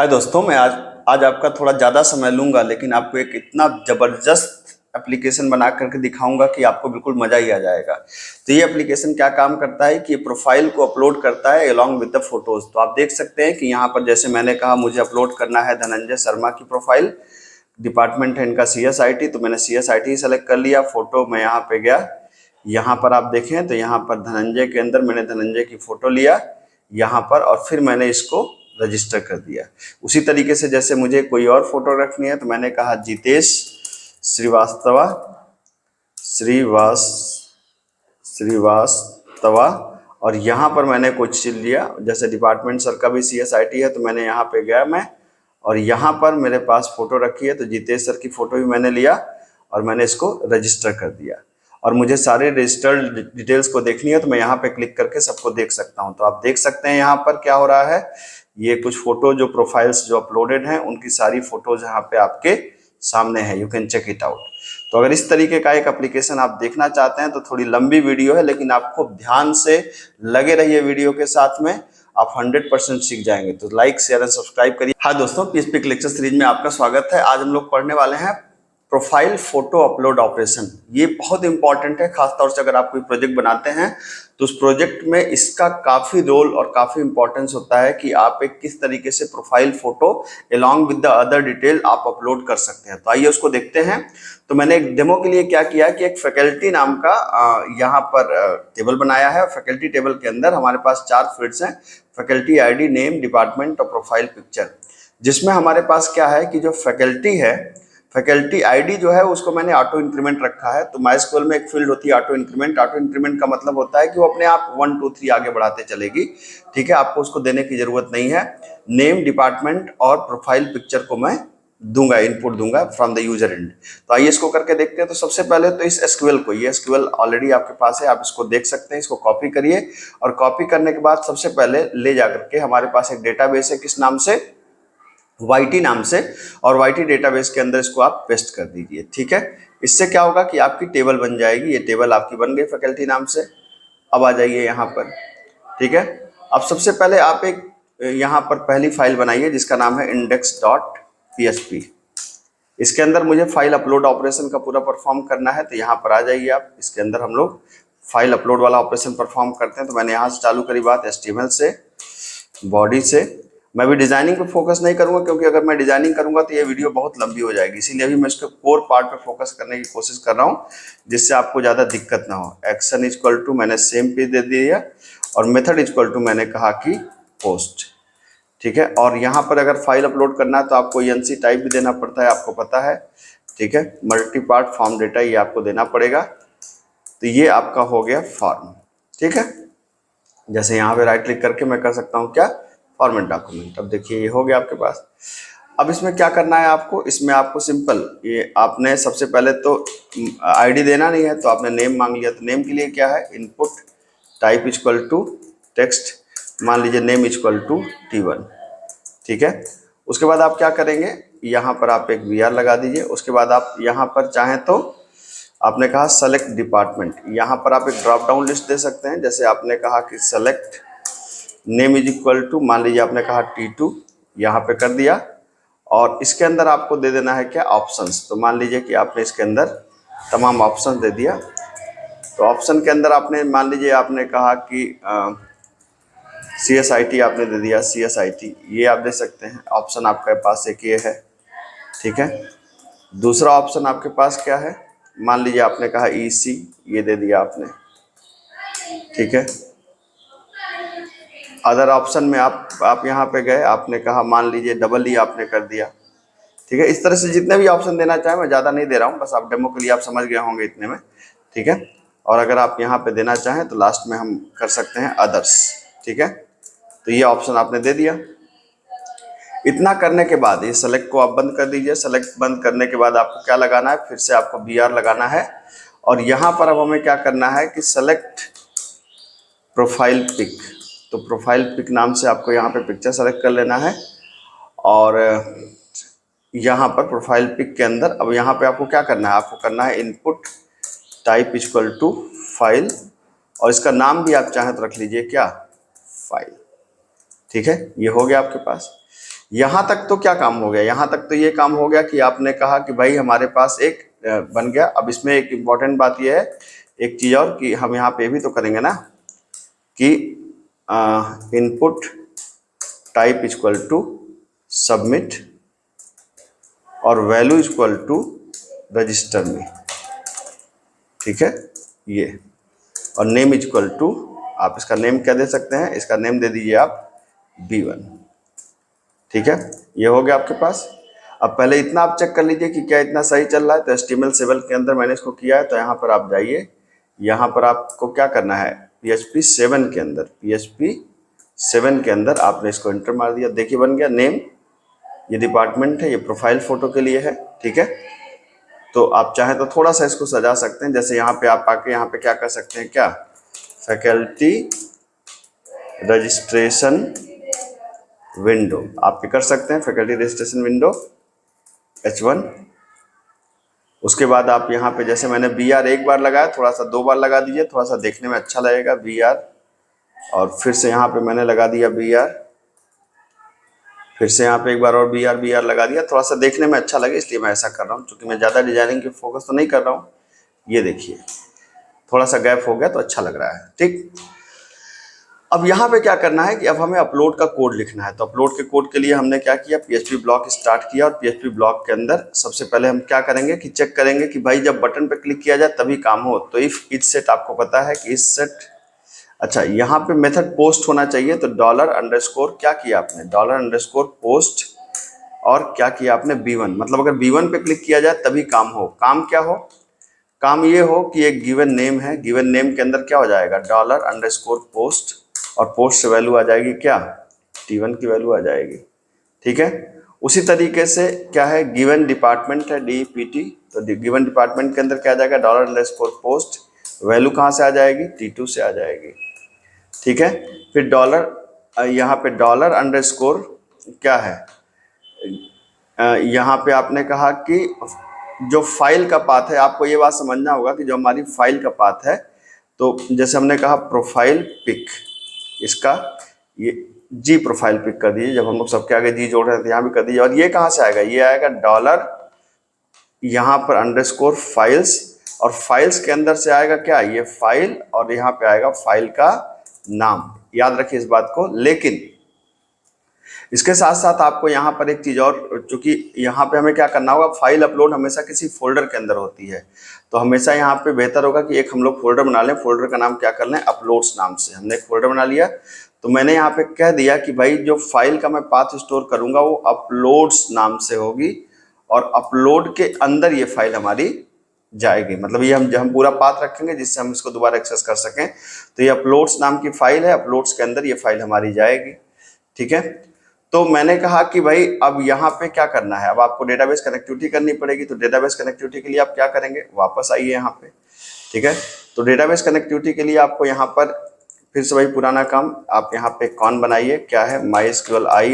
हाय दोस्तों, मैं आज आपका थोड़ा ज़्यादा समय लूंगा, लेकिन आपको एक इतना ज़बरदस्त एप्लीकेशन बना करके दिखाऊंगा कि आपको बिल्कुल मज़ा ही आ जाएगा। तो ये एप्लीकेशन क्या काम करता है कि ये प्रोफाइल को अपलोड करता है अलॉन्ग विद द फोटोज़। तो आप देख सकते हैं कि यहाँ पर जैसे मैंने कहा मुझे अपलोड करना है धनंजय शर्मा की प्रोफाइल। डिपार्टमेंट है इनका CSIT, तो मैंने CSIT सेलेक्ट कर लिया। फोटो मैं यहाँ पे गया, यहाँ पर आप देखें तो यहाँ पर धनंजय के अंदर मैंने धनंजय की फोटो लिया यहाँ पर, और फिर मैंने इसको रजिस्टर कर दिया। उसी तरीके से जैसे मुझे कोई और फोटो रखनी है तो मैंने कहा जितेश श्रीवास्तवा श्रीवास्तवा और यहाँ पर मैंने कुछ चीज लिया। जैसे डिपार्टमेंट सर का भी CSIT है, तो मैंने यहाँ पे गया मैं, और यहाँ पर मेरे पास फोटो रखी है तो जितेश सर की फोटो भी मैंने लिया और मैंने इसको रजिस्टर कर दिया। और मुझे सारे रजिस्टर्ड डिटेल्स को देखनी है तो मैं यहाँ पे क्लिक करके सबको देख सकता हूँ। तो आप देख सकते हैं यहाँ पर क्या हो रहा है, ये कुछ फोटो जो प्रोफाइल्स जो अपलोडेड हैं उनकी सारी फोटोज यहाँ पे आपके सामने है। You can check it out. तो अगर इस तरीके का एक एप्लीकेशन आप देखना चाहते हैं तो थोड़ी लंबी वीडियो है, लेकिन आपको ध्यान से लगे रहिए वीडियो के साथ में, आप 100% सीख जाएंगे। तो लाइक शेयर एंड सब्सक्राइब करिए। हाँ दोस्तों, पीएचपी लेक्चर सीरीज में आपका स्वागत है। आज हम लोग पढ़ने वाले हैं प्रोफाइल फोटो अपलोड ऑपरेशन। ये बहुत इंपॉर्टेंट है, खासतौर से अगर आप कोई प्रोजेक्ट बनाते हैं तो उस प्रोजेक्ट में इसका काफी रोल और काफी इंपॉर्टेंस होता है कि आप एक किस तरीके से profile photo along with the other detail आप अपलोड कर सकते हैं। तो आइए उसको देखते हैं। तो मैंने एक डेमो के लिए क्या किया कि एक फैकल्टी नाम का यहाँ पर टेबल बनाया है। फैकल्टी टेबल के अंदर हमारे पास 4 फील्ड्स हैं, फैकल्टी ID, नेम, डिपार्टमेंट और प्रोफाइल पिक्चर। जिसमें हमारे पास क्या है कि जो फैकल्टी है, फैकल्टी ID जो है उसको मैंने ऑटो इंक्रीमेंट रखा है। तो MySQL में एक फील्ड होती है ऑटो इंक्रीमेंट। ऑटो इंक्रीमेंट का मतलब होता है कि वो अपने आप 1 2 3 आगे बढ़ाते चलेगी। ठीक है, आपको उसको देने की जरूरत नहीं है। नेम, डिपार्टमेंट और प्रोफाइल पिक्चर को मैं दूंगा, इनपुट दूंगा फ्रॉम द यूजर एंड। तो आइए इसको करके देखते हैं। तो सबसे पहले तो इस SQL को, ये SQL ऑलरेडी आपके पास है, आप इसको देख सकते हैं। इसको कॉपी करिए और कॉपी करने के बाद सबसे पहले ले जाकर के हमारे पास एक डेटाबेस है, किस नाम से, YT नाम से, और YT डेटाबेस के अंदर इसको आप पेस्ट कर दीजिए। ठीक है, इससे क्या होगा कि आपकी टेबल बन जाएगी। ये टेबल आपकी बन गई फैकल्टी नाम से। अब आ जाइए यहाँ पर। ठीक है, अब सबसे पहले आप एक यहाँ पर पहली फाइल बनाइए जिसका नाम है index.php। इसके अंदर मुझे फाइल अपलोड ऑपरेशन का पूरा परफॉर्म करना है। तो यहाँ पर आ जाइए आप, इसके अंदर हम लोग फाइल अपलोड वाला ऑपरेशन परफॉर्म करते हैं। तो मैंने यहाँ से चालू करी बात HTML से, बॉडी से। मैं भी डिजाइनिंग पे फोकस नहीं करूंगा, क्योंकि अगर मैं डिजाइनिंग करूंगा तो ये वीडियो बहुत लंबी हो जाएगी। इसीलिए अभी मैं इसके कोर पार्ट पे फोकस करने की कोशिश कर रहा हूँ, जिससे आपको ज्यादा दिक्कत ना हो। एक्शन इक्वल टू मैंने सेम पेज दे दिया, और मेथड इक्वल टू मैंने कहा कि पोस्ट। ठीक है, और यहाँ पर अगर फाइल अपलोड करना है तो आपको ENC टाइप भी देना पड़ता है, आपको पता है। ठीक है, मल्टी पार्ट फॉर्म डेटा ये आपको देना पड़ेगा। तो ये आपका हो गया फॉर्म। ठीक है, जैसे यहाँ पे राइट क्लिक करके मैं कर सकता हूँ क्या, फॉर्मेट डॉक्यूमेंट। अब देखिए ये हो गया आपके पास। अब इसमें क्या करना है आपको, इसमें आपको सिंपल, ये आपने सबसे पहले तो ID देना नहीं है, तो आपने नेम मांग लिया। तो नेम के लिए क्या है, input type equal to text, मान लीजिए नेम इक्वल टू T1। ठीक है, उसके बाद आप क्या करेंगे, यहाँ पर आप एक BR लगा दीजिए। उसके बाद आप यहाँ पर चाहें तो आपने कहा सेलेक्ट डिपार्टमेंट, यहाँ पर आप एक ड्रॉप डाउन लिस्ट दे सकते हैं। जैसे आपने कहा कि select name is equal to, मान लीजिए आपने कहा T2, यहाँ पे कर दिया। और इसके अंदर आपको दे देना है क्या, ऑप्शंस। तो मान लीजिए कि आपने इसके अंदर तमाम ऑप्शन दे दिया। तो ऑप्शन के अंदर आपने मान लीजिए आपने कहा कि CSIT आपने दे दिया, CSIT ये आप दे सकते हैं। ऑप्शन आपके पास एक ये है। ठीक है, दूसरा ऑप्शन आपके पास क्या है, मान लीजिए आपने कहा EC, ये दे दिया आपने। ठीक है, अदर ऑप्शन में आप यहाँ पे गए, आपने कहा मान लीजिए EE आपने कर दिया। ठीक है, इस तरह से जितने भी ऑप्शन देना चाहें, मैं ज़्यादा नहीं दे रहा हूँ, बस आप डेमो के लिए आप समझ गए होंगे इतने में। ठीक है, और अगर आप यहाँ पे देना चाहें तो लास्ट में हम कर सकते हैं अदर्स। ठीक है, तो ये ऑप्शन आपने दे दिया। इतना करने के बाद ये सेलेक्ट को आप बंद कर दीजिए। सेलेक्ट बंद करने के बाद आपको क्या लगाना है, फिर से आपको BR लगाना है। और यहाँ पर अब हमें क्या करना है कि सेलेक्ट प्रोफाइल पिक। तो प्रोफाइल पिक नाम से आपको यहाँ पे पिक्चर सेलेक्ट कर लेना है। और यहाँ पर प्रोफाइल पिक के अंदर अब यहाँ पे आपको क्या करना है, आपको करना है input type equal to file, और इसका नाम भी आप चाहें तो रख लीजिए क्या, फाइल। ठीक है, ये हो गया आपके पास। यहाँ तक तो क्या काम हो गया, यहाँ तक तो ये काम हो गया कि आपने कहा कि भाई हमारे पास एक बन गया। अब इसमें एक इम्पॉर्टेंट बात ये है, एक चीज़ और, कि हम यहाँ पे भी तो करेंगे ना कि input type equal to submit और वैल्यू इक्वल टू रजिस्टर में, ठीक है ये, और नेम इक्वल टू, आप इसका नेम क्या दे सकते हैं, इसका नेम दे दीजिए आप B1, ठीक है। ये हो गया आपके पास। अब पहले इतना आप चेक कर लीजिए कि क्या इतना सही चल रहा है। तो HTML7 के अंदर मैंने इसको किया है, तो यहाँ पर आप जाइए, यहाँ पर आपको क्या करना है, PHP7 के अंदर, PHP7 के अंदर आपने इसको एंटर मार दिया, देखिए बन गया नेम, ये डिपार्टमेंट है, ये प्रोफाइल फोटो के लिए है, ठीक है। तो आप चाहें तो थोड़ा सा इसको सजा सकते हैं, जैसे यहाँ पे आप आके यहाँ पे क्या कर सकते हैं, क्या फैकल्टी रजिस्ट्रेशन विंडो आप कर सकते हैं, फैकल्टी रजिस्ट्रेशन विंडो H1। उसके बाद आप यहाँ पे जैसे मैंने BR एक बार लगाया, थोड़ा सा 2 बार लगा दीजिए, थोड़ा सा देखने में अच्छा लगेगा BR, और फिर से यहाँ पे मैंने लगा दिया BR, फिर से यहाँ पे एक बार और BR लगा दिया, थोड़ा सा देखने में अच्छा लगे इसलिए मैं ऐसा कर रहा हूँ, क्योंकि मैं ज़्यादा डिजाइनिंग की फोकस तो नहीं कर रहा हूँ। ये देखिए थोड़ा सा गैप हो गया तो अच्छा लग रहा है, ठीक। अब यहाँ पे क्या करना है कि अब हमें अपलोड का कोड लिखना है। तो अपलोड के कोड के लिए हमने क्या किया, PHP ब्लॉक स्टार्ट किया, और PHP ब्लॉक के अंदर सबसे पहले हम क्या करेंगे कि चेक करेंगे कि भाई जब बटन पे क्लिक किया जाए तभी काम हो। तो इफ इच सेट आपको पता है कि इस सेट, अच्छा यहाँ पे मेथड पोस्ट होना चाहिए, तो $_ क्या किया आपने, $_ पोस्ट, और क्या किया आपने B1, मतलब अगर B1 पे क्लिक किया जाए तभी काम हो। काम क्या हो, काम ये हो कि एक गिवन नेम है, गिवन नेम के अंदर क्या हो जाएगा, $_ पोस्ट, और पोस्ट से वैल्यू आ जाएगी क्या, T1 की वैल्यू आ जाएगी, ठीक है। उसी तरीके से क्या है, गिवन डिपार्टमेंट है DPT, तो गिवन डिपार्टमेंट के अंदर क्या आ जाएगा, $_ पोस्ट, वैल्यू कहाँ से आ जाएगी, T2 से आ जाएगी, ठीक है। फिर डॉलर, यहाँ पे $_ क्या है, यहाँ पे आपने कहा कि जो फाइल का पाथ है, आपको ये बात समझना होगा कि जो हमारी फाइल का पाथ है, तो जैसे हमने कहा प्रोफाइल पिक, इसका ये G प्रोफाइल पिक कर दीजिए, जब हम लोग सबके आगे G जोड़ रहे हैं तो यहाँ भी कर दीजिए। और ये कहाँ से आएगा, ये आएगा डॉलर, यहाँ पर अंडरस्कोर फाइल्स, और फाइल्स के अंदर से आएगा क्या, ये फाइल, और यहाँ पे आएगा फाइल का नाम, याद रखिए इस बात को। लेकिन इसके साथ साथ आपको यहाँ पर एक चीज़ और, चूंकि यहाँ पे हमें क्या करना होगा, फाइल अपलोड हमेशा किसी फोल्डर के अंदर होती है, तो हमेशा यहाँ पे बेहतर होगा कि एक हम लोग फोल्डर बना लें। फोल्डर का नाम क्या कर लें, अपलोड्स नाम से हमने एक फोल्डर बना लिया। तो मैंने यहाँ पे कह दिया कि भाई जो फाइल का मैं पाथ स्टोर करूँगा वो अपलोड्स नाम से होगी, और अपलोड के अंदर ये फाइल हमारी जाएगी, मतलब ये हम पूरा पाथ रखेंगे जिससे हम इसको दोबारा एक्सेस कर सकें। तो ये अपलोड्स नाम की फाइल है, अपलोड्स के अंदर ये फाइल हमारी जाएगी, ठीक है। तो मैंने कहा कि भाई अब यहाँ पे क्या करना है, अब आपको डेटाबेस कनेक्टिविटी करनी पड़ेगी। तो डेटाबेस कनेक्टिविटी के लिए आप क्या करेंगे, वापस आइए यहाँ पे, ठीक है। तो डेटाबेस कनेक्टिविटी के लिए आपको यहाँ पर फिर से वही पुराना काम, आप यहाँ पे कौन बनाइए, क्या है, MySQL i__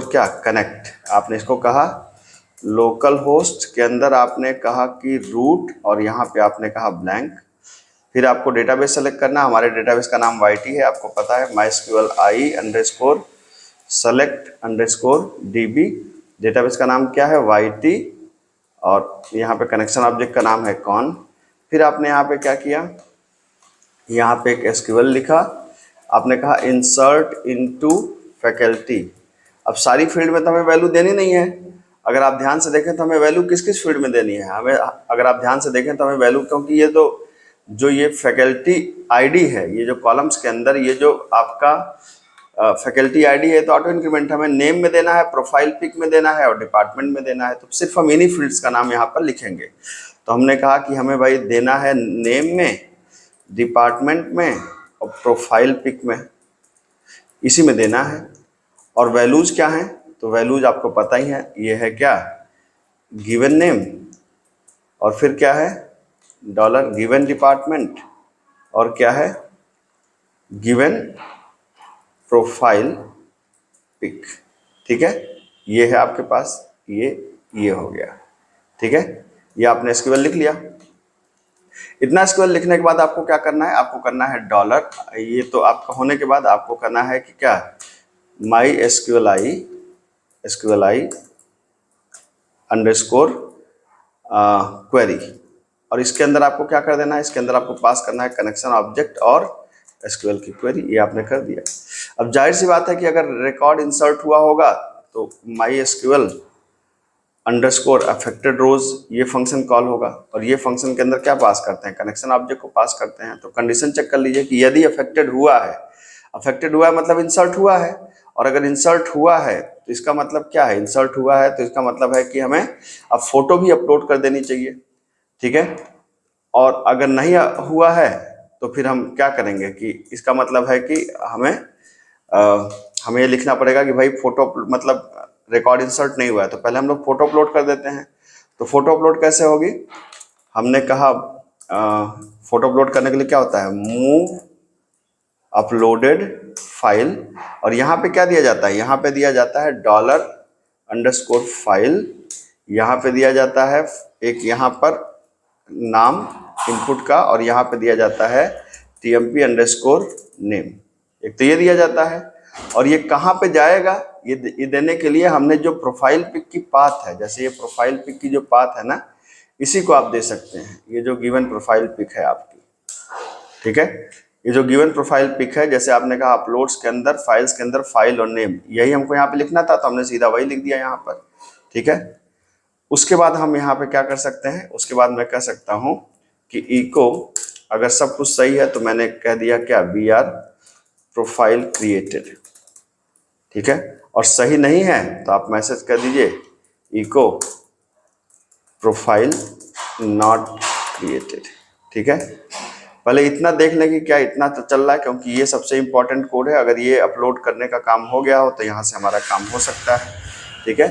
क्या कनेक्ट, आपने इसको कहा लोकल होस्ट के अंदर, आपने कहा कि रूट, और यहाँ पे आपने कहा ब्लैंक। फिर आपको डेटाबेस सेलेक्ट करना, हमारे डेटाबेस का नाम YT है, आपको पता है, MySQL i_select_db, डेटाबेस का नाम क्या है, YT, और यहाँ पे कनेक्शन ऑब्जेक्ट का नाम है कौन। फिर आपने यहाँ पे क्या किया, यहाँ पे एक SQL लिखा, आपने कहा इंसर्ट इनटू फैकल्टी। अब सारी फील्ड में तो हमें वैल्यू देनी नहीं है, अगर आप ध्यान से देखें तो हमें वैल्यू किस किस फील्ड में देनी है, हमें, अगर आप ध्यान से देखें तो हमें वैल्यू, क्योंकि ये तो जो ये फैकल्टी आईडी है, ये जो कॉलम्स के अंदर ये जो आपका फैकल्टी आईडी है, तो ऑटो इंक्रीमेंट हमें नेम में देना है, प्रोफाइल पिक में देना है, और डिपार्टमेंट में देना है। तो सिर्फ हम इन्हीं फील्ड्स का नाम यहाँ पर लिखेंगे। तो हमने कहा कि हमें भाई देना है नेम में, डिपार्टमेंट में, और प्रोफाइल पिक में, इसी में देना है। और वैल्यूज क्या हैं, तो वैल्यूज आपको पता ही है, ये है क्या, गिवन नेम, और फिर क्या है, $गिवन डिपार्टमेंट, और क्या है, गिवन प्रोफाइल पिक, ठीक है। ये है आपके पास, ये हो गया, ठीक है। ये आपने SQL लिख लिया। इतना SQL लिखने के बाद आपको क्या करना है, आपको करना है $, ये तो आपका होने के बाद आपको करना है कि क्या, my SQL I underscore query, और इसके अंदर आपको क्या कर देना है, इसके अंदर आपको पास करना है कनेक्शन ऑब्जेक्ट और एसक्यूएल की क्वेरी। ये आपने कर दिया। अब जाहिर सी बात है कि अगर रिकॉर्ड इंसर्ट हुआ होगा तो माई एसक्यूएल अंडरस्कोर अफेक्टेड रोज ये फंक्शन कॉल होगा, और ये फंक्शन के अंदर क्या पास करते हैं, कनेक्शन ऑब्जेक्ट को पास करते हैं। तो कंडीशन चेक कर लीजिए कि यदि अफेक्टेड हुआ है मतलब इंसर्ट हुआ है, और अगर इंसर्ट हुआ है तो इसका मतलब क्या है, इंसर्ट हुआ है तो इसका मतलब है कि हमें अब फोटो भी अपलोड कर देनी चाहिए, ठीक है। और अगर नहीं हुआ है तो फिर हम क्या करेंगे कि इसका मतलब है कि हमें ये लिखना पड़ेगा कि भाई फोटो मतलब रिकॉर्ड इंसर्ट नहीं हुआ है, तो पहले हम लोग फोटो अपलोड कर देते हैं। तो फोटो अपलोड कैसे होगी, हमने कहा फोटो अपलोड करने के लिए क्या होता है, मूव अपलोडेड फाइल, और यहाँ पे क्या दिया जाता है, यहाँ पे दिया जाता है $_फाइल, यहाँ पे दिया जाता है एक यहाँ पर नाम इनपुट का, और यहाँ पे दिया जाता है tmp_name, एक तो ये दिया जाता है। और ये कहाँ पे जाएगा, ये देने के लिए हमने जो प्रोफाइल पिक की पाथ है, जैसे ये प्रोफाइल पिक की जो पाथ है ना, इसी को आप दे सकते हैं, ये जो गिवन प्रोफाइल पिक है आपकी, ठीक है। ये जो गिवन प्रोफाइल पिक है, जैसे आपने कहा अपलोड्स के अंदर, फाइल्स के अंदर फाइल और नेम, यही हमको यहाँ पे लिखना था, तो हमने सीधा वही लिख दिया यहाँ पर, ठीक है। उसके बाद हम यहाँ पे क्या कर सकते हैं, उसके बाद मैं कह सकता हूँ कि इको, अगर सब कुछ सही है तो मैंने कह दिया क्या, वी आर प्रोफाइल क्रिएटेड, ठीक है। और सही नहीं है तो आप मैसेज कर दीजिए इको प्रोफाइल नॉट क्रिएटेड, ठीक है। पहले इतना देख लें कि क्या इतना तो चल रहा है, क्योंकि ये सबसे इंपॉर्टेंट कोड है। अगर ये अपलोड करने का काम हो गया हो तो यहाँ से हमारा काम हो सकता है, ठीक है।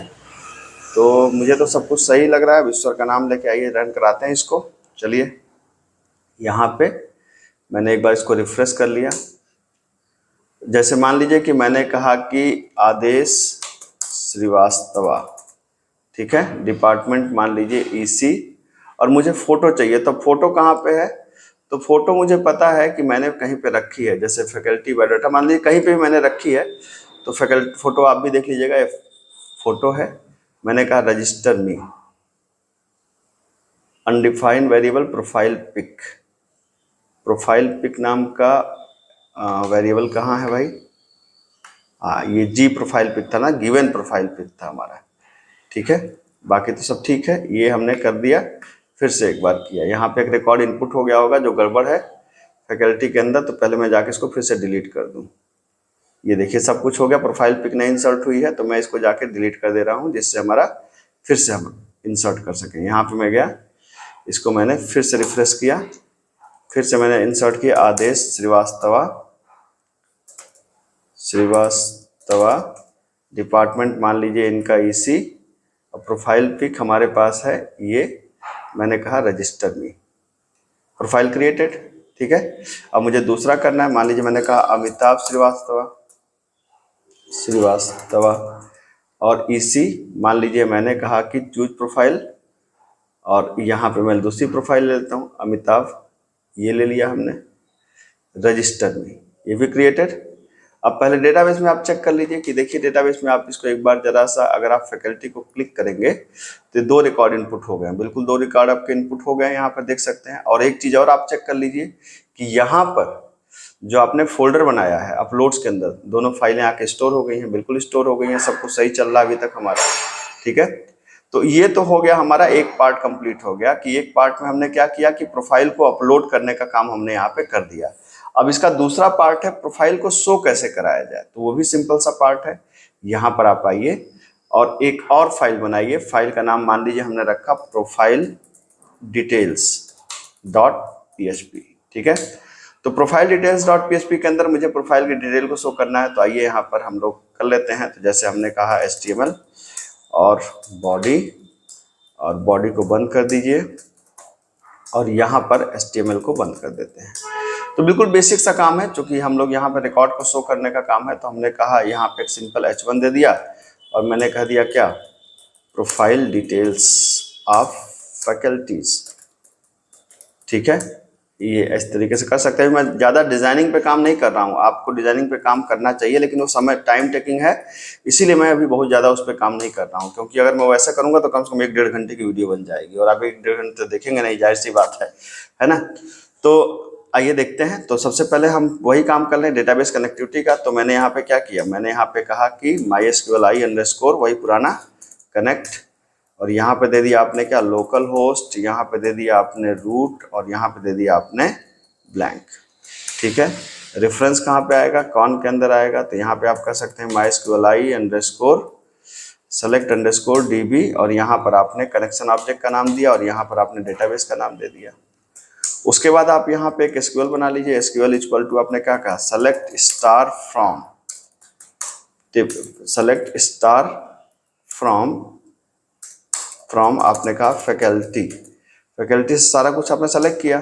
तो मुझे तो सब कुछ सही लग रहा है। ईश्वर का नाम लेके आइए, रन कराते हैं इसको। चलिए, यहाँ पे मैंने एक बार इसको रिफ्रेश कर लिया। जैसे मान लीजिए कि मैंने कहा कि आदेश श्रीवास्तवा, ठीक है, डिपार्टमेंट मान लीजिए ईसी, और मुझे फ़ोटो चाहिए। तो फ़ोटो कहाँ पे है, तो फ़ोटो मुझे पता है कि मैंने कहीं पे रखी है, जैसे फैकल्टी बायोडाटा मान लीजिए कहीं पे भी मैंने रखी है। तो फैकल्टी फ़ोटो आप भी देख लीजिएगा, ये फ़ोटो है। मैंने कहा register me undefined variable profile pic, profile pic नाम का वेरिएबल कहाँ है भाई, हाँ ये जी प्रोफाइल पिक था ना, गिवन प्रोफाइल पिक था हमारा, ठीक है। बाकी तो सब ठीक है, ये हमने कर दिया। फिर से एक बार किया, यहाँ पे एक रिकॉर्ड इनपुट हो गया होगा जो गड़बड़ है फैकल्टी के अंदर, तो पहले मैं जाके इसको फिर से डिलीट कर दूँ। ये देखिए सब कुछ हो गया, प्रोफाइल पिक नहीं इंसर्ट हुई है, तो मैं इसको जाके डिलीट कर दे रहा हूँ, जिससे हमारा फिर से हम इंसर्ट कर सकें। यहाँ पे मैं गया, इसको मैंने फिर से रिफ्रेश किया, फिर से मैंने इंसर्ट किया आदेश श्रीवास्तवा डिपार्टमेंट मान लीजिए इनका ईसी, और प्रोफाइल पिक हमारे पास है ये, मैंने कहा रजिस्टर मी प्रोफाइल क्रिएटेड, ठीक है। अब मुझे दूसरा करना है, मान लीजिए मैंने कहा अमिताभ श्रीवास्तवा, और ईसी मान लीजिए मैंने कहा कि चूज प्रोफाइल, और यहाँ पे मैं दूसरी प्रोफाइल ले लेता हूँ अमिताभ, ये ले लिया हमने, रजिस्टर में ये भी क्रिएटेड। अब पहले डेटाबेस में आप चेक कर लीजिए कि देखिए डेटाबेस में आप इसको एक बार जरा सा, अगर आप फैकल्टी को क्लिक करेंगे तो 2 रिकॉर्ड इनपुट हो गए, बिल्कुल 2 रिकॉर्ड आपके इनपुट हो गए, यहाँ पर देख सकते हैं। और एक चीज़ और आप चेक कर लीजिए कि यहाँ पर जो आपने फोल्डर बनाया है अपलोड्स के अंदर, दोनों फाइलें आके स्टोर हो गई हैं, बिल्कुल स्टोर हो गई हैं, सब कुछ सही चल रहा है अभी तक हमारा, ठीक है। तो ये तो हो गया हमारा, एक पार्ट कंप्लीट हो गया कि एक पार्ट में हमने क्या किया कि प्रोफाइल को अपलोड करने का काम हमने यहाँ पे कर दिया। अब इसका दूसरा पार्ट है प्रोफाइल को शो कैसे कराया जाए, तो वो भी सिंपल सा पार्ट है। यहाँ पर आप आइए और एक और फाइल बनाइए, फाइल का नाम मान लीजिए हमने रखा प्रोफाइल डिटेल्स डॉट PHP, ठीक है। तो प्रोफाइल डिटेल्स डॉट PHP के अंदर मुझे प्रोफाइल की डिटेल को शो करना है, तो आइए यहाँ पर हम लोग कर लेते हैं। तो जैसे हमने कहा HTML और बॉडी को बंद कर दीजिए, और यहाँ पर HTML को बंद कर देते हैं। तो बिल्कुल बेसिक सा काम है, क्योंकि हम लोग यहाँ पर रिकॉर्ड को शो करने का काम है, तो हमने कहा यहाँ पे एक सिंपल H1 दे दिया, और मैंने कह दिया क्या, प्रोफाइल डिटेल्स ऑफ फैकल्टीज, ठीक है। ये इस तरीके से कर सकते हैं। मैं ज़्यादा डिज़ाइनिंग पे काम नहीं कर रहा हूँ, आपको डिज़ाइनिंग पे काम करना चाहिए, लेकिन वो समय टाइम टेकिंग है, इसीलिए मैं अभी बहुत ज़्यादा उस पर काम नहीं कर रहा हूँ। क्योंकि अगर मैं वैसा करूँगा तो कम से कम 1-1.5 घंटे की वीडियो बन जाएगी, और आप 1-1.5 घंटे तो देखेंगे नहीं, जाहिर सी बात है ना। तो आइए देखते हैं। तो सबसे पहले हम वही काम कर लें, डेटाबेस कनेक्टिविटी का। तो मैंने यहाँ पे क्या किया, मैंने यहाँ पे कहा कि MySQLi_, वही पुराना कनेक्ट, और यहाँ पे दे दिया आपने क्या, लोकल होस्ट, यहाँ पे दे दिया आपने रूट, और यहाँ पे दे दिया आपने ब्लैंक। ठीक है, रेफरेंस कहाँ पे आएगा, कौन के अंदर आएगा, तो यहाँ पे आप कर सकते हैं MySQLi_, select_db, और यहाँ पर आपने कनेक्शन ऑब्जेक्ट का नाम दिया, और यहाँ पर आपने डेटाबेस का नाम दे दिया। उसके बाद आप यहाँ पे एक SQL बना लीजिए। SQL इक्वल टू आपने क्या कहा, select स्टार फ्रॉम आपने कहा फैकल्टी से सारा कुछ आपने सेलेक्ट किया।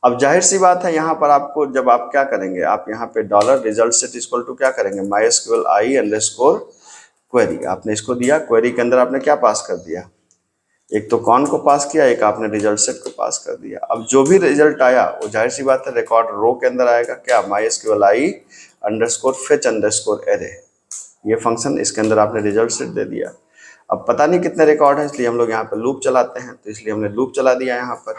अब जाहिर सी बात है, यहाँ पर आपको जब आप क्या करेंगे, आप यहाँ पे $result_set इक्वल टू क्या करेंगे, MySQLi_, क्वेरी आपने इसको दिया। क्वेरी के अंदर आपने क्या पास कर दिया, एक तो कौन को पास किया, एक आपने रिजल्ट सेट को पास कर दिया। अब जो भी रिजल्ट आया वो जाहिर सी बात है रिकॉर्ड रो के अंदर आएगा, क्या, MySQLi_fetch_array, ये फंक्शन, इसके अंदर आपने रिजल्ट सेट दे दिया। अब पता नहीं कितने रिकॉर्ड हैं, इसलिए हम लोग यहाँ पर लूप चलाते हैं, तो इसलिए हमने लूप चला दिया यहाँ पर।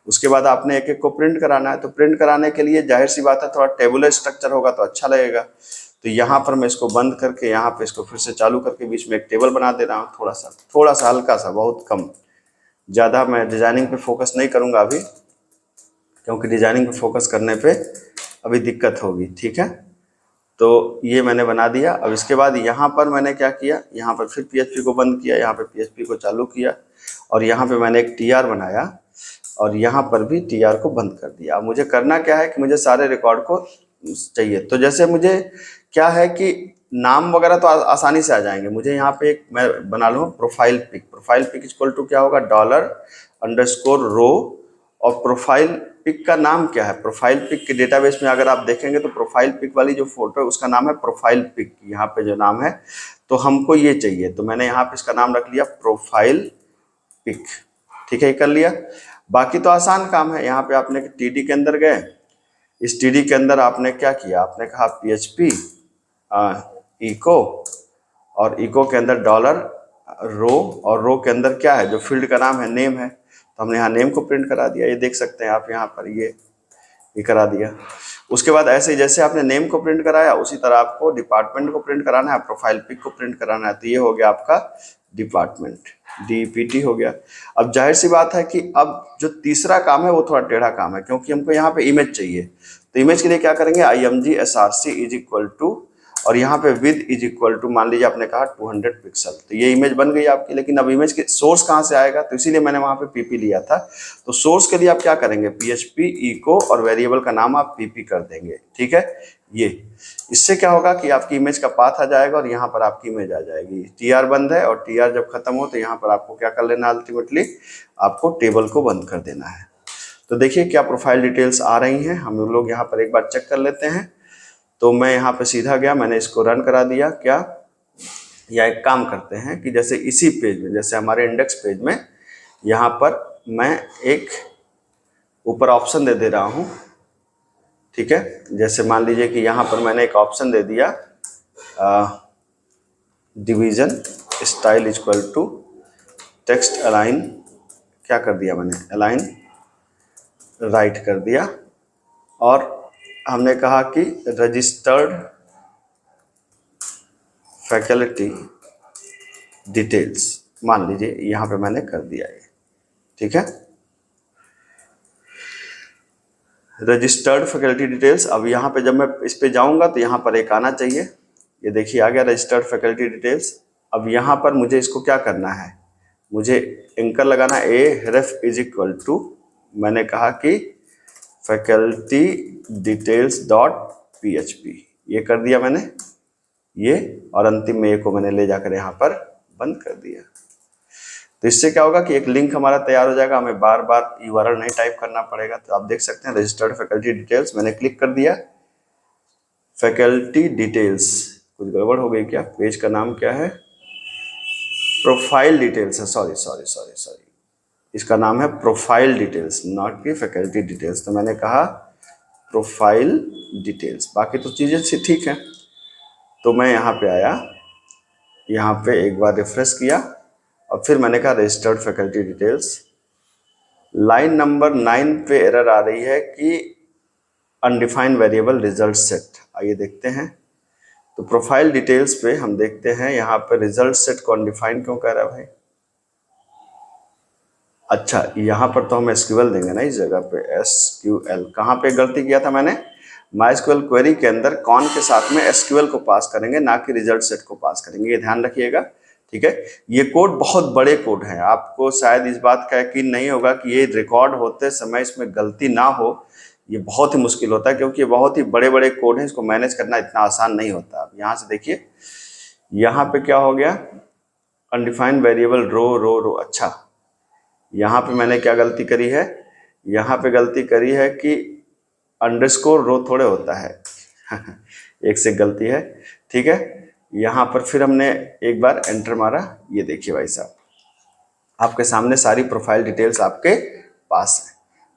उसके बाद आपने एक एक को प्रिंट कराना है, तो प्रिंट कराने के लिए जाहिर सी बात है थोड़ा टेबुलर स्ट्रक्चर होगा तो अच्छा लगेगा। तो यहाँ पर मैं इसको बंद करके यहाँ पे इसको फिर से चालू करके बीच में एक टेबल बना दे रहा हूँ, थोड़ा सा हल्का सा, बहुत कम, ज़्यादा मैं डिज़ाइनिंग पे फोकस नहीं करूँगा अभी, क्योंकि डिज़ाइनिंग पे फोकस करने पे अभी दिक्कत होगी। ठीक है, तो ये मैंने बना दिया। अब इसके बाद यहाँ पर मैंने क्या किया, यहाँ पर फिर PHP को बंद किया, यहाँ पे PHP को चालू किया, और यहाँ पे मैंने एक TR बनाया, और यहाँ पर भी TR को बंद कर दिया। अब मुझे करना क्या है कि मुझे सारे रिकॉर्ड को चाहिए। तो जैसे मुझे क्या है कि नाम वगैरह तो आसानी से आ जाएंगे। मुझे यहाँ पे एक मैं बना लूँ प्रोफाइल पिक इक्वल टू क्या होगा, $_रो, और प्रोफाइल पिक का नाम क्या है, प्रोफाइल पिक के डेटाबेस में अगर आप देखेंगे तो प्रोफाइल पिक वाली जो फोटो है उसका नाम है प्रोफाइल पिक, यहाँ पे जो नाम है, तो हमको ये चाहिए, तो मैंने यहाँ पे इसका नाम रख लिया प्रोफाइल पिक। ठीक है, ये कर लिया। बाकी तो आसान काम है। यहाँ पे आपने TD के अंदर गए, इस TD के अंदर आपने क्या किया, आपने कहा PHP इको, और इको के अंदर $रो, और रो के अंदर क्या है, जो फील्ड का नाम है नेम है, तो हमने यहाँ नेम को प्रिंट करा दिया। ये देख सकते हैं आप यहाँ पर, ये करा दिया। उसके बाद ऐसे ही जैसे आपने नेम को प्रिंट कराया, उसी तरह आपको डिपार्टमेंट को प्रिंट कराना है, प्रोफाइल पिक को प्रिंट कराना है। तो ये हो गया आपका डिपार्टमेंट, DPT हो गया। अब जाहिर सी बात है कि अब जो तीसरा काम है वो थोड़ा टेढ़ा काम है, क्योंकि हमको यहाँ पे इमेज चाहिए। तो इमेज के लिए क्या करेंगे, IMG SRC is equal to, और यहाँ पे विद इज इक्वल टू, मान लीजिए आपने कहा 200 पिक्सल, तो ये इमेज बन गई आपकी। लेकिन अब इमेज के सोर्स कहाँ से आएगा, तो इसीलिए मैंने वहाँ पे PP लिया था। तो सोर्स के लिए आप क्या करेंगे, PHP इको, और वेरिएबल का नाम आप PP कर देंगे। ठीक है, ये इससे क्या होगा कि आपकी इमेज का पाथ आ जाएगा, और यहाँ पर आपकी इमेज आ जाएगी। TR बंद है, और TR जब खत्म हो तो यहाँ पर आपको क्या कर लेना, अल्टीमेटली आपको टेबल को बंद कर देना है। तो देखिए क्या प्रोफाइल डिटेल्स आ रही हैं, हम लोग यहाँ पर एक बार चेक कर लेते हैं। तो मैं यहाँ पे सीधा गया, मैंने इसको रन करा दिया क्या, या एक काम करते हैं कि जैसे इसी पेज में, जैसे हमारे इंडेक्स पेज में, यहाँ पर मैं एक ऊपर ऑप्शन दे रहा हूँ। ठीक है, जैसे मान लीजिए कि यहाँ पर मैंने एक ऑप्शन दे दिया, division style equal to text align, क्या कर दिया मैंने, अलाइन राइट कर दिया, और हमने कहा कि रजिस्टर्ड फैकल्टी डिटेल्स, मान लीजिए यहाँ पे मैंने कर दिया ये। ठीक है, रजिस्टर्ड फैकल्टी डिटेल्स। अब यहाँ पे जब मैं इस पे जाऊँगा तो यहाँ पर एक आना चाहिए, ये देखिए आ गया रजिस्टर्ड फैकल्टी डिटेल्स। अब यहाँ पर मुझे इसको क्या करना है, मुझे एंकर लगाना है, href इज इक्वल टू, मैंने कहा कि फैकल्टी डिटेल्स डॉट PHP, ये कर दिया मैंने ये, और अंतिम में ये को मैंने ले जाकर यहाँ पर बंद कर दिया। तो इससे क्या होगा कि एक लिंक हमारा तैयार हो जाएगा, हमें बार बार URL नहीं टाइप करना पड़ेगा। तो आप देख सकते हैं रजिस्टर्ड फैकल्टी डिटेल्स, मैंने क्लिक कर दिया, फैकल्टी डिटेल्स, कुछ गड़बड़ हो गई क्या, पेज का नाम क्या है, प्रोफाइल डिटेल्स है, सॉरी, इसका नाम है प्रोफाइल डिटेल्स, नॉट की फैकल्टी डिटेल्स। तो मैंने कहा प्रोफाइल डिटेल्स, बाकी तो चीज़ें से ठीक है। तो मैं यहाँ पे आया, यहाँ पे एक बार रिफ्रेश किया और फिर मैंने कहा registered faculty details. Line number 9 पे एरर आ रही है कि अनडिफाइंड वेरिएबल रिजल्ट सेट। आइए देखते हैं। तो प्रोफाइल डिटेल्स पे हम देखते हैं, यहाँ पे रिजल्ट सेट को अनडिफाइंड क्यों कह रहा है भाई? अच्छा, यहाँ पर तो हम एसक्यूएल देंगे ना इस जगह पे, एसक्यूएल। कहाँ पे गलती किया था मैंने? माइस्क्यूएल क्वेरी के अंदर कौन के साथ में एसक्यूएल को पास करेंगे, ना कि रिजल्ट सेट को पास करेंगे, ये ध्यान रखिएगा। ठीक है, ये कोड बहुत बड़े कोड हैं, आपको शायद इस बात का यकीन नहीं होगा कि ये रिकॉर्ड होते समय इसमें गलती ना हो। ये बहुत ही मुश्किल होता है क्योंकि ये बहुत ही बड़े बड़े कोड हैं, इसको मैनेज करना इतना आसान नहीं होता। अब यहाँ से देखिए, यहाँ पे क्या हो गया? अनडिफाइंड वेरिएबल रो। अच्छा, यहाँ पे मैंने क्या गलती करी है? यहाँ पे गलती करी है कि अंडरस्कोर रो थोड़े होता है एक से गलती है। ठीक है, यहाँ पर फिर हमने एक बार एंटर मारा। ये देखिए भाई साहब, आपके सामने सारी प्रोफाइल डिटेल्स आपके पास है।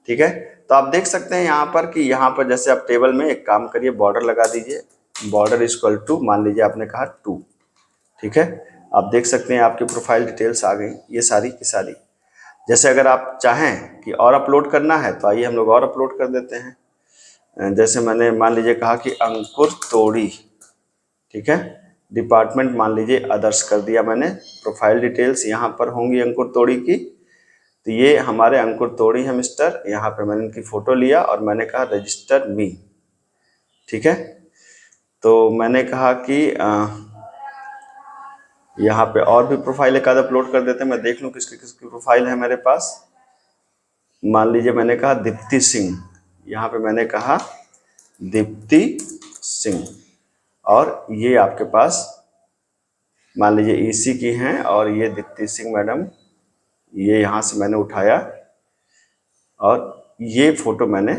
ठीक है, तो आप देख सकते हैं यहाँ पर कि यहाँ पर जैसे आप टेबल में एक काम करिए, बॉर्डर लगा दीजिए। बॉर्डर इक्वल टू, मान लीजिए आपने कहा 2। ठीक है, आप देख सकते हैं आपकी प्रोफाइल डिटेल्स आ गई, ये सारी की सारी। जैसे अगर आप चाहें कि और अपलोड करना है तो आइए हम लोग और अपलोड कर देते हैं। जैसे मैंने मान लीजिए कहा कि अंकुर तोड़ी, ठीक है, डिपार्टमेंट मान लीजिए अदर्स कर दिया मैंने। प्रोफाइल डिटेल्स यहाँ पर होंगी अंकुर तोड़ी की। तो ये हमारे अंकुर तोड़ी है मिस्टर। यहाँ पर मैंने इनकी फ़ोटो लिया और मैंने कहा रजिस्टर मी। ठीक है, तो मैंने कहा कि यहाँ पे और भी प्रोफाइल एक आध अपलोड कर देते हैं, मैं देख लूँ किसकी किसकी प्रोफाइल है मेरे पास। मान लीजिए मैंने कहा दीप्ति सिंह, यहाँ पे मैंने कहा दीप्ति सिंह, और ये आपके पास मान लीजिए ईसी की हैं, और ये दीप्ति सिंह मैडम, ये यहाँ से मैंने उठाया और ये फ़ोटो मैंने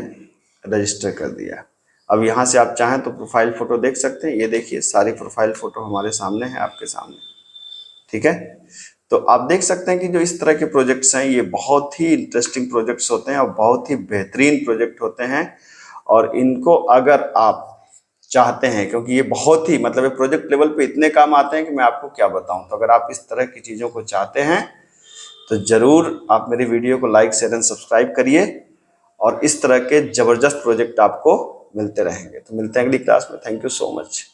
रजिस्टर कर दिया। अब यहाँ से आप चाहें तो प्रोफाइल फ़ोटो देख सकते हैं। ये देखिए सारी प्रोफाइल फ़ोटो हमारे सामने है, आपके सामने। ठीक है, तो आप देख सकते हैं कि जो इस तरह के प्रोजेक्ट्स हैं ये बहुत ही इंटरेस्टिंग प्रोजेक्ट्स होते हैं और बहुत ही बेहतरीन प्रोजेक्ट होते हैं। और इनको अगर आप चाहते हैं, क्योंकि ये बहुत ही मतलब प्रोजेक्ट लेवल पे इतने काम आते हैं कि मैं आपको क्या बताऊं। तो अगर आप इस तरह की चीज़ों को चाहते हैं तो ज़रूर आप मेरी वीडियो को लाइक शेयर एंड सब्सक्राइब करिए, और इस तरह के ज़बरदस्त प्रोजेक्ट आपको मिलते रहेंगे। तो मिलते हैं अगली क्लास में। Thank you so much.